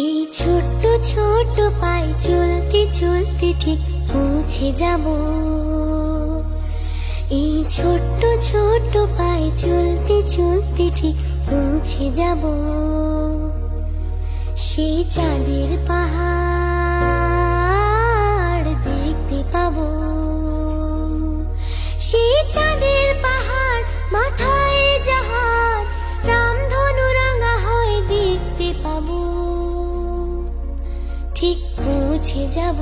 এই ছোট্ট ছোট্ট পায়ে চলতে চলতে ঠিক পৌঁছে যাব। এই ছোট্ট ছোট্ট পায়ে চলতে চলতে ঠিক পৌঁছে যাব। সেই চাঁদের পাহাড় দেখতে পাবো। সেই চাঁদের পাহাড় মাথায় যাহার রামধনু রাঙা হয় দেখতে পাবো। ঠিক পৌঁছে যাব।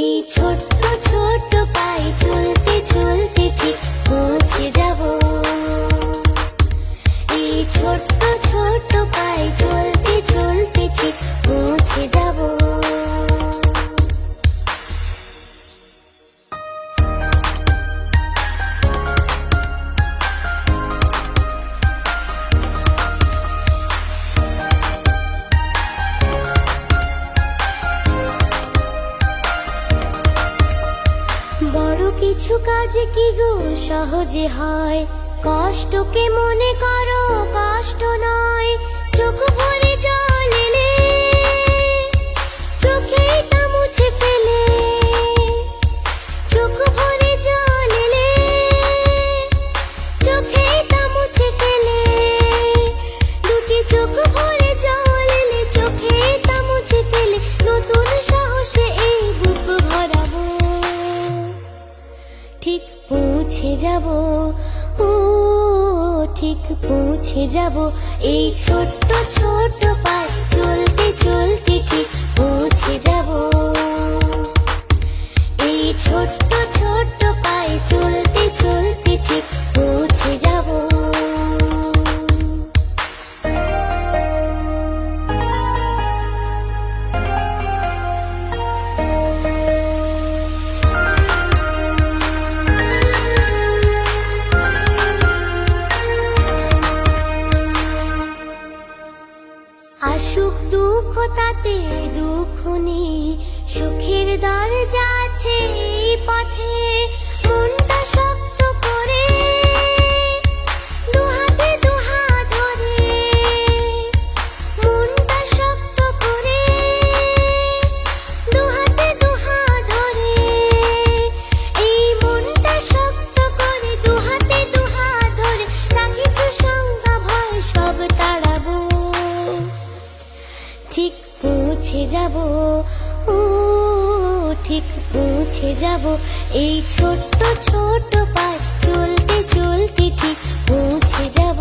এই ছোট্ট ছোট্ট পায়ে চলতে চলতে ঠিক পৌঁছে যাব। এই ছোট্ট ছোট্ট পায়ে চলতে চলতে ঠিক পৌঁছে যাব। বড় কিছু কাজ কি গো সহজে হয়, কষ্টকে মনে করো কষ্ট নয়। চোখ ভরে জল এলে চোখেই তা মুছে ফেলে। চোখ ভরে জল এলে চোখেই তা মুছে ফেলে। দুটি চোখ ভরে জল এলে চোখেই তা মুছে ফেলে। নতুন সাহসে এই বুক ভরাবো। ঠিক পৌঁছে যাব, ও ঠিক পৌঁছে যাব। এই ছোট্ট ছোট্ট পায়ে চলতে চলতে ঠিক পৌঁছে যাব। এই ছোট্ট ছোট্ট পায়ে চলতে চলতে ঠিক পৌঁছে যাব। আসুক দুঃখ তাতে দুঃখ নেই, সুখের দরজা আছে এই পথে। মনটা শক্ত করে দুহাতে দুহাত ধরে। মনটা শক্ত করে দুহাতে দুহাত ধরে। এই মনটা শক্ত করে দুহাতে দুহাত ধরে। যা কিছু শঙ্কা ভয় সব তাড়াবো। ঠিক পৌঁছে যাব, ও ঠিক পৌঁছে যাব। এই ছোট্ট ছোট্ট পায়ে চলতে চলতে ঠিক পৌঁছে যাব।